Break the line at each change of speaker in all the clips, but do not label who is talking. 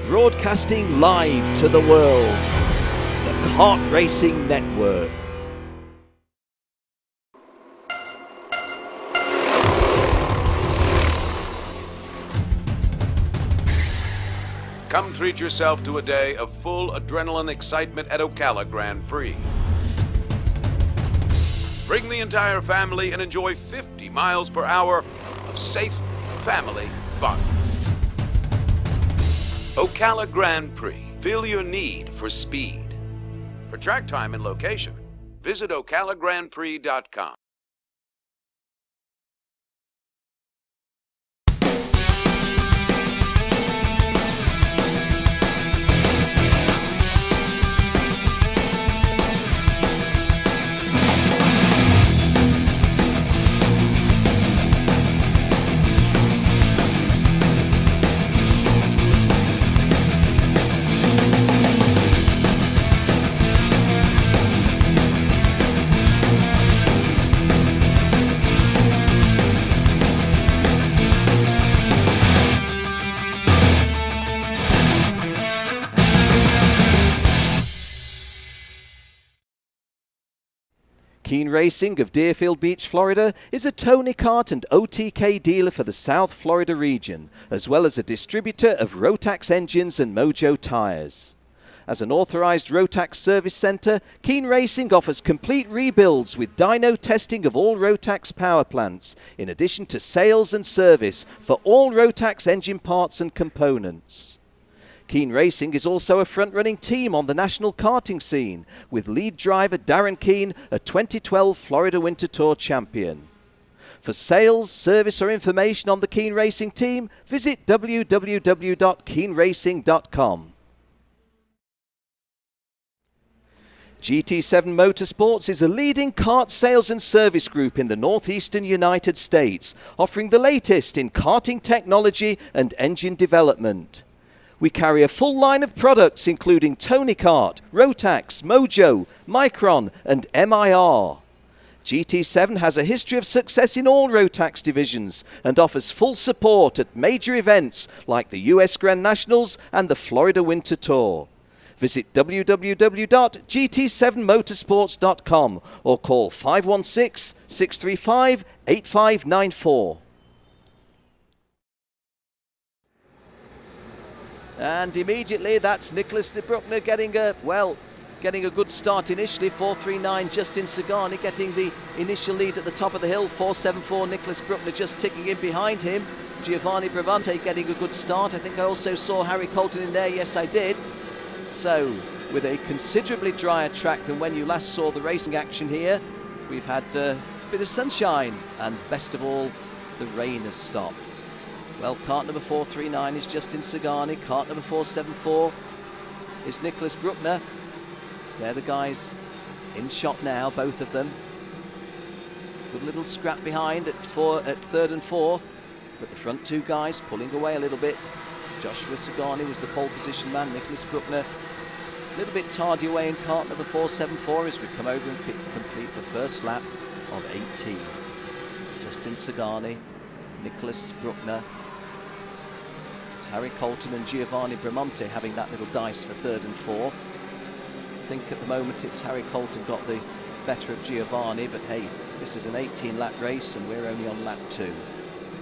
Broadcasting live to the world, the Kart Racing Network.
Come treat yourself to a day of full adrenaline excitement at Ocala Grand Prix. Bring the entire family and enjoy 50 miles per hour of safe family fun. Ocala Grand Prix. Feel your need for speed. For track time and location, visit ocalagrandprix.com.
Keen Racing of Deerfield Beach, Florida is a Tony Kart and OTK dealer for the South Florida region, as well as a distributor of Rotax engines and Mojo tires. As an authorized Rotax service center, Keen Racing offers complete rebuilds with dyno testing of all Rotax power plants, in addition to sales and service for all Rotax engine parts and components. Keen Racing is also a front-running team on the national karting scene, with lead driver Darren Keen, a 2012 Florida Winter Tour champion. For sales, service or information on the Keen Racing team, visit www.keenracing.com. GT7 Motorsports is a leading kart sales and service group in the northeastern United States, offering the latest in karting technology and engine development. We carry a full line of products including Tony Kart, Rotax, Mojo, Micron and MIR. GT7 has a history of success in all Rotax divisions and offers full support at major events like the US Grand Nationals and the Florida Winter Tour. Visit www.gt7motorsports.com or call 516-635-8594. And immediately that's Nicholas de Bruckner getting a good start initially. 4.39 Justin Sagani getting the initial lead at the top of the hill. 4.74 Nicholas Bruckner just ticking in behind him. Giovanni Bravante getting a good start. I think I also saw Harry Colton in there. Yes, I did. So with a considerably drier track than when you last saw the racing action here, we've had a bit of sunshine and best of all, the rain has stopped. Well, kart number 439 is Justin Sagani. Kart number 474 is Nicholas Bruckner. They're the guys in shot now, both of them. Good little scrap behind at third and fourth, but the front two guys pulling away a little bit. Joshua Sagani was the pole position man. Nicholas Bruckner a little bit tardy away in kart number 474 as we come over and complete the first lap of 18. Justin Sagani, Nicholas Bruckner. It's Harry Colton and Giovanni Bramante having that little dice for third and fourth. I think at the moment it's Harry Colton got the better of Giovanni, but hey, this is an 18-lap race and we're only on lap 2.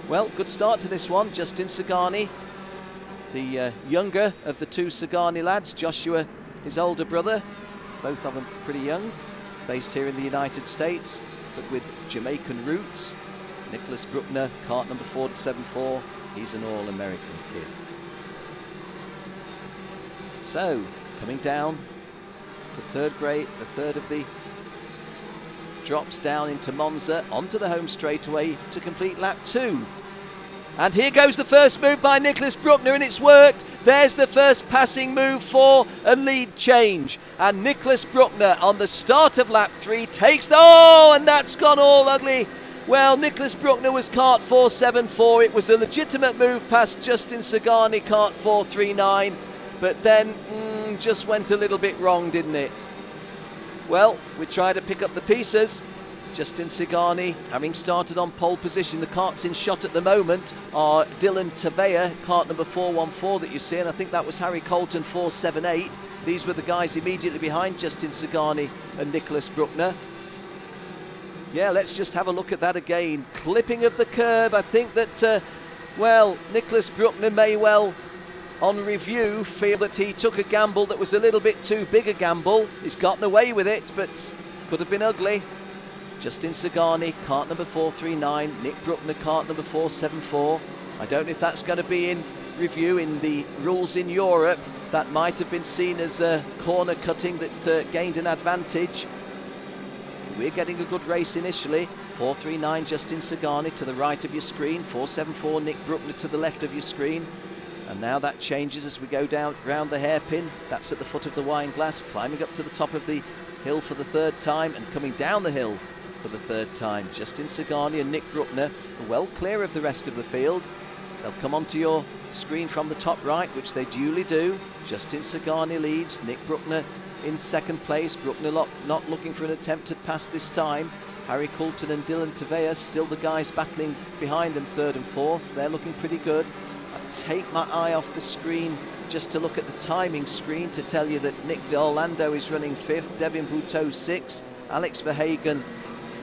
Well, good start to this one. Justin Sagani, the younger of the two Sagani lads. Joshua, his older brother, both of them pretty young, based here in the United States, but with Jamaican roots. Nicholas Bruckner, kart number 474. He's an all-American kid. So, coming down the third of the drops down into Monza, onto the home straightaway to complete lap 2. And here goes the first move by Nicholas Bruckner, and it's worked. There's the first passing move for a lead change. And Nicholas Bruckner on the start of lap 3 takes and that's gone all ugly. Well, Nicholas Bruckner was kart 474. It was a legitimate move past Justin Sagani, kart 439. But then, just went a little bit wrong, didn't it? Well, we tried to pick up the pieces. Justin Sagani having started on pole position. The karts in shot at the moment are Dylan Tavea, kart number 414 that you see, and I think that was Harry Colton 478. These were the guys immediately behind Justin Sagani and Nicholas Bruckner. Yeah, let's just have a look at that again. Clipping of the curb. I think that, well, Nicholas Bruckner may well, on review, feel that he took a gamble that was a little bit too big a gamble. He's gotten away with it, but could have been ugly. Justin Sagani, kart number 439. Nick Bruckner, kart number 474. I don't know if that's going to be in review in the rules in Europe. That might have been seen as a corner cutting that gained an advantage. We're getting a good race initially. 439 Justin Sagani to the right of your screen. 474 Nick Bruckner to the left of your screen. And now that changes as we go down round the hairpin. That's at the foot of the wine glass, climbing up to the top of the hill for the third time and coming down the hill for the third time. Justin Sagani and Nick Bruckner are well clear of the rest of the field. They'll come onto your screen from the top right, which they duly do. Justin Sagani leads, Nick Bruckner in second place. Bruckner not looking for an attempted pass this time. Harry Coulton and Dylan Tavea still the guys battling behind them third and fourth. They're looking pretty good. I take my eye off the screen just to look at the timing screen to tell you that Nick D'Orlando is running fifth, Devin Bouteau sixth, Alex Verhagen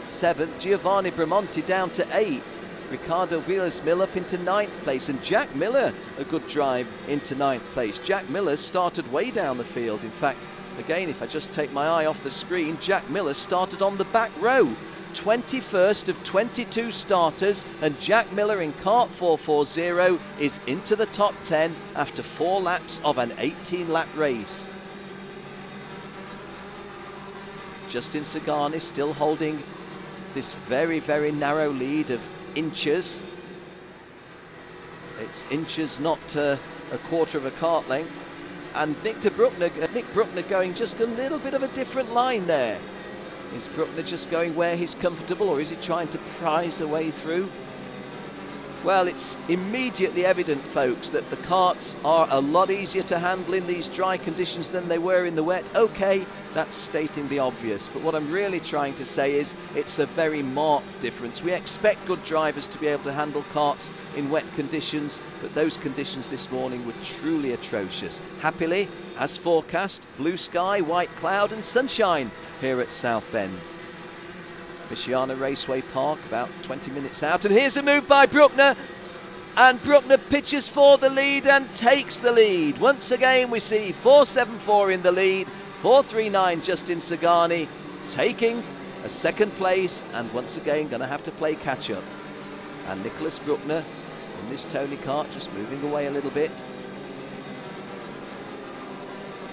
seventh, Giovanni Bramonti down to eighth, Ricardo Villas-Mill up into ninth place, and Jack Miller a good drive into ninth place. Jack Miller started way down the field. In fact, again, if I just take my eye off the screen, Jack Miller started on the back row. 21st of 22 starters, and Jack Miller in kart 440 is into the top 10 after 4 laps of an 18-lap race. Justin Sagani still holding this very, very narrow lead of inches. It's inches, not a quarter of a kart length. And Nick Bruckner going just a little bit of a different line there. Is Bruckner just going where he's comfortable, or is he trying to prize a way through? Well, it's immediately evident, folks, that the karts are a lot easier to handle in these dry conditions than they were in the wet. Okay, that's stating the obvious, but what I'm really trying to say is it's a very marked difference. We expect good drivers to be able to handle karts in wet conditions, but those conditions this morning were truly atrocious. Happily, as forecast, blue sky, white cloud and sunshine here at South Bend. Michiana Raceway Park, about 20 minutes out, and here's a move by Bruckner, and Bruckner pitches for the lead and takes the lead. Once again we see 474 in the lead, 439 Justin Sagani taking a second place, and once again going to have to play catch up. And Nicholas Bruckner in this Tony kart just moving away a little bit.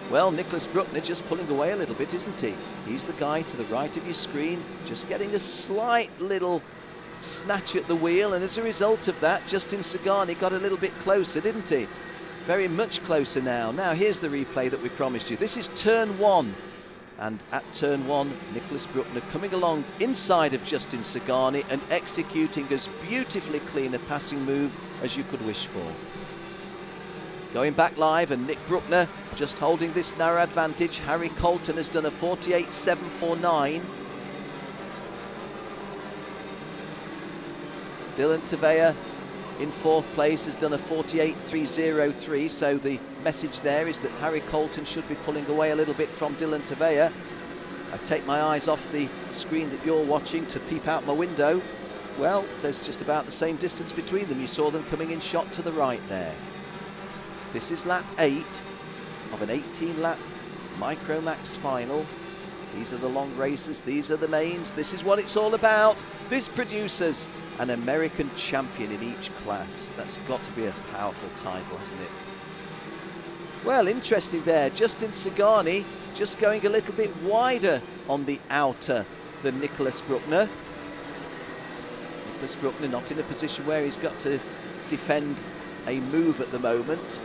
Well, Nicholas Bruckner just pulling away a little bit, isn't he? He's the guy to the right of your screen, just getting a slight little snatch at the wheel, and as a result of that, Justin Sagani got a little bit closer, didn't he? Very much closer now. Now, here's the replay that we promised you. This is turn one, and at turn one, Nicholas Bruckner coming along inside of Justin Sagani and executing as beautifully clean a passing move as you could wish for. Going back live, and Nick Bruckner just holding this narrow advantage. Harry Colton has done a 48.749. Dylan Tavea in fourth place has done a 48.303. So the message there is that Harry Colton should be pulling away a little bit from Dylan Tavea. I take my eyes off the screen that you're watching to peep out my window. Well, there's just about the same distance between them. You saw them coming in shot to the right there. This is lap 8 of an 18-lap Micromax final. These are the long races, these are the mains, this is what it's all about. This produces an American champion in each class. That's got to be a powerful title, hasn't it? Well, interesting there. Justin Sagani just going a little bit wider on the outer than Nicholas Bruckner. Nicholas Bruckner not in a position where he's got to defend a move at the moment.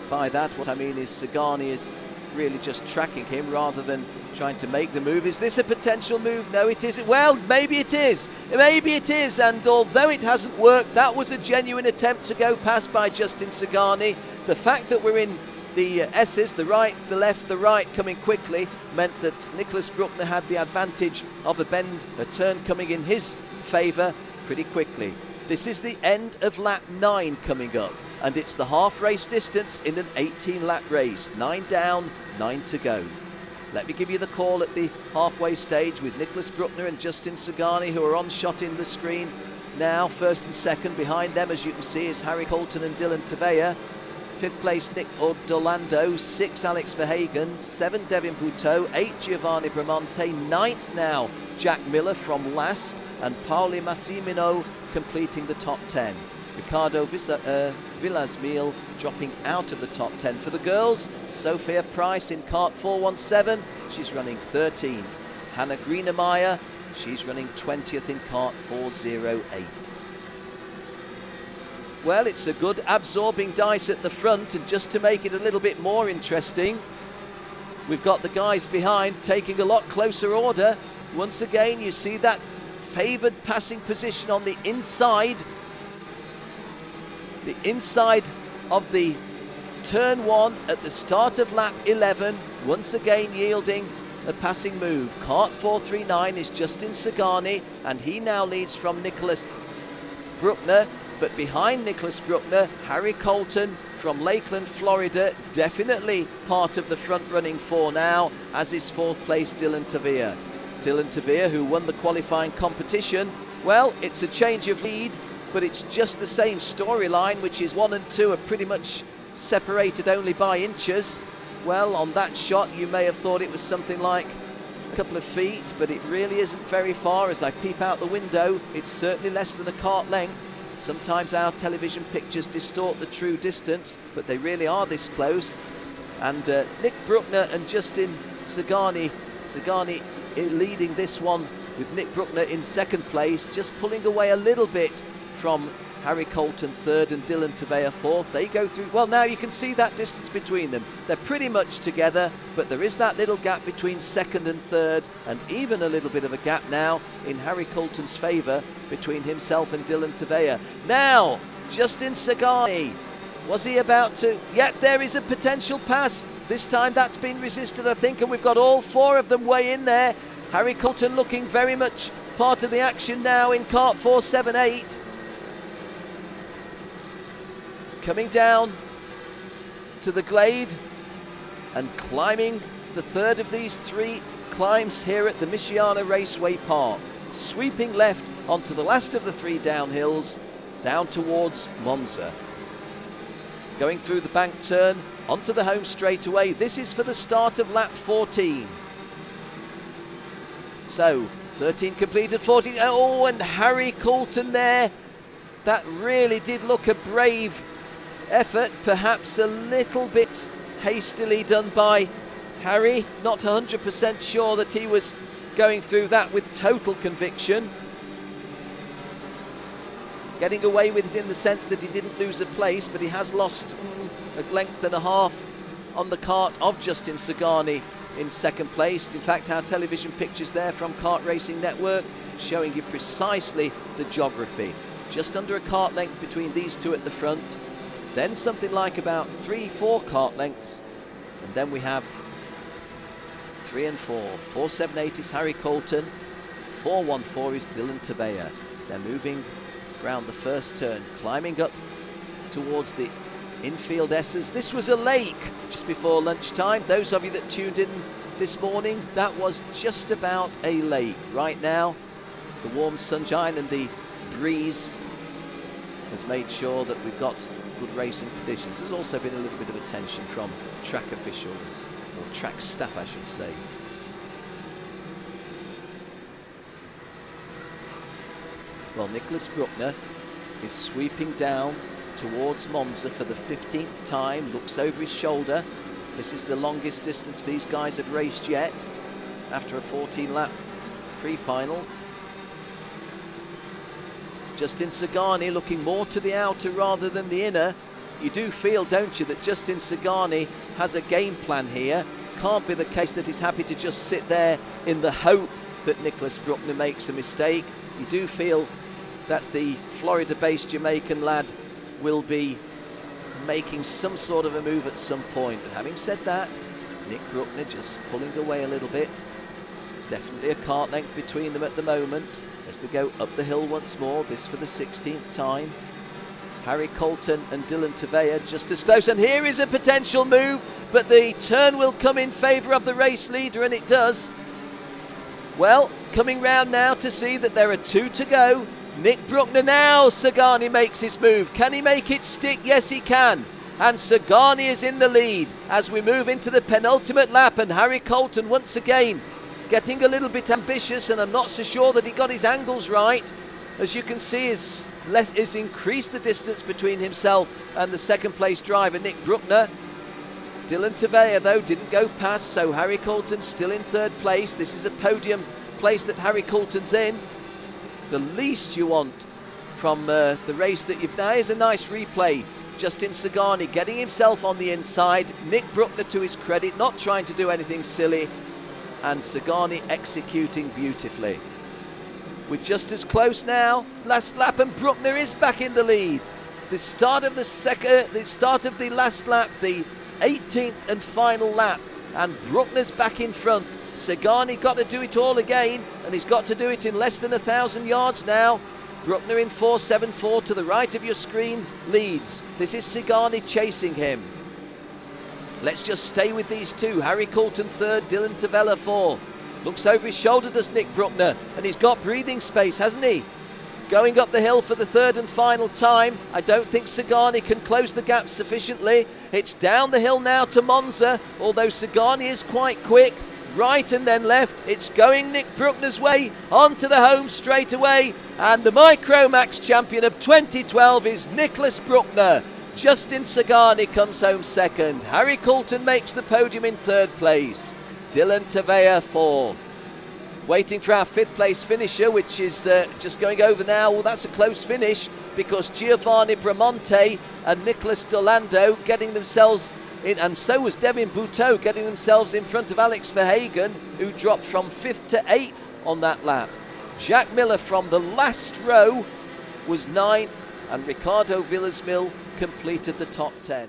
By that, what I mean is Sagani is really just tracking him rather than trying to make the move. Is this a potential move? No, it isn't. Well, maybe it is. Maybe it is. And although it hasn't worked, that was a genuine attempt to go past by Justin Sagani. The fact that we're in The S's, the right, the left, the right coming quickly meant that Nicholas Bruckner had the advantage of a bend, a turn coming in his favour pretty quickly. This is the end of lap 9 coming up, and it's the half race distance in an 18-lap race. 9 down, 9 to go. Let me give you the call at the halfway stage with Nicholas Bruckner and Justin Sagani, who are on shot in the screen now, first and second. Behind them, as you can see, is Harry Colton and Dylan Tavea. 5th place, Nick Ordolando. 6, Alex Verhagen. 7, Devin Buteau. 8, Giovanni Bramonte. 9th now, Jack Miller from last. And Pauli Massimino completing the top 10. Ricardo Villasmil dropping out of the top 10. For the girls, Sophia Price in Kart 417. She's running 13th. Hannah Greenemeyer, she's running 20th in Kart 408. Well, it's a good absorbing dice at the front, and just to make it a little bit more interesting, we've got the guys behind taking a lot closer order. Once again, you see that favoured passing position on the inside of the turn 1 at the start of lap 11, once again yielding a passing move. Kart 439 is Justin Sagani, and he now leads from Nicholas Bruckner. But behind Nicholas Bruckner, Harry Colton from Lakeland, Florida, definitely part of the front-running 4 now, as is 4th place Dylan Tavea. Dylan Tavea, who won the qualifying competition. Well, it's a change of lead, but it's just the same storyline, which is 1 and 2 are pretty much separated only by inches. Well, on that shot, you may have thought it was something like a couple of feet, but it really isn't very far. As I peep out the window, it's certainly less than a kart length. Sometimes our television pictures distort the true distance, but they really are this close. And Nick Bruckner and Justin Sagani leading this one, with Nick Bruckner in 2nd place, just pulling away a little bit from Harry Colton 3rd and Dylan Tavea 4th. They go through, well, now you can see that distance between them. They're pretty much together, but there is that little gap between 2nd and 3rd, and even a little bit of a gap now in Harry Colton's favour between himself and Dylan Tavea. Now, Justin Sagani, was he about to? Yep, there is a potential pass. This time that's been resisted, I think, and we've got all 4 of them way in there. Harry Colton looking very much part of the action now in Kart 478. Coming down to the glade and climbing the 3rd of these 3 climbs here at the Michiana Raceway Park. Sweeping left onto the last of the 3 downhills, down towards Monza. Going through the bank turn, onto the home straightaway. This is for the start of lap 14. So, 13 completed, 14. Oh, and Harry Colton there. That really did look a brave effort, perhaps a little bit hastily done by Harry. Not 100% sure that he was going through that with total conviction. Getting away with it in the sense that he didn't lose a place, but he has lost a length and a half on the kart of Justin Sagani in 2nd place. In fact, our television pictures there from Kart Racing Network showing you precisely the geography. Just under a kart length between these 2 at the front. Then something like about 3-4 kart lengths, and then we have 3 and 4. 478 is Harry Colton, 414 is Dylan Tavea. They're moving around the first turn, climbing up towards the infield S's. This was a lake just before lunchtime. Those of you that tuned in this morning, that was just about a lake. Right now, the warm sunshine and the breeze has made sure that we've got good racing conditions. There's also been a little bit of attention from track officials, or track staff I should say. Well, Nicholas Bruckner is sweeping down towards Monza for the 15th time, looks over his shoulder. This is the longest distance these guys have raced yet after a 14-lap pre-final. Justin Sagani looking more to the outer rather than the inner. You do feel, don't you, that Justin Sagani has a game plan here. Can't be the case that he's happy to just sit there in the hope that Nicholas Bruckner makes a mistake. You do feel that the Florida-based Jamaican lad will be making some sort of a move at some point. But having said that, Nick Bruckner just pulling away a little bit. Definitely a kart length between them at the moment as they go up the hill once more, this for the 16th time. Harry Colton and Dylan Tavea just as close, and here is a potential move, but the turn will come in favour of the race leader, and it does. Well, coming round now to see that there are 2 to go. Nick Bruckner now, Sagani makes his move. Can he make it stick? Yes, he can. And Sagani is in the lead as we move into the penultimate lap, and Harry Colton once again getting a little bit ambitious, and I'm not so sure that he got his angles right. As you can see, is increased the distance between himself and the second place driver, Nick Bruckner. Dylan Tavea, though, didn't go past, so Harry Colton still in 3rd place. This is a podium place that Harry Colton's in. The least you want from the race that you've now is a nice replay. Justin Sagani getting himself on the inside. Nick Bruckner, to his credit, not trying to do anything silly, and Sagani executing beautifully. We're just as close now. Last lap, and Bruckner is back in the lead. The start of the last lap, the 18th and final lap, and Bruckner's back in front. Sagani got to do it all again, and he's got to do it in less than 1,000 yards now. Bruckner in 4.74 to the right of your screen leads. This is Sagani chasing him. Let's just stay with these 2. Harry Colton 3rd, Dylan Tavella 4th. Looks over his shoulder, does Nick Bruckner, and he's got breathing space, hasn't he? Going up the hill for the 3rd and final time. I don't think Sagani can close the gap sufficiently. It's down the hill now to Monza, although Sagani is quite quick. Right and then left. It's going Nick Bruckner's way onto the home straight away. And the Micromax champion of 2012 is Nicholas Bruckner. Justin Sagani comes home 2nd. Harry Colton makes the podium in 3rd place. Dylan Tavea 4th. Waiting for our 5th place finisher, which is just going over now. Well, that's a close finish because Giovanni Bramonte and Nicholas Dolando getting themselves in, and so was Devin Bouteau getting themselves in front of Alex Verhagen, who dropped from 5th to 8th on that lap. Jack Miller from the last row was 9th, and Ricardo Villasmil completed the top 10.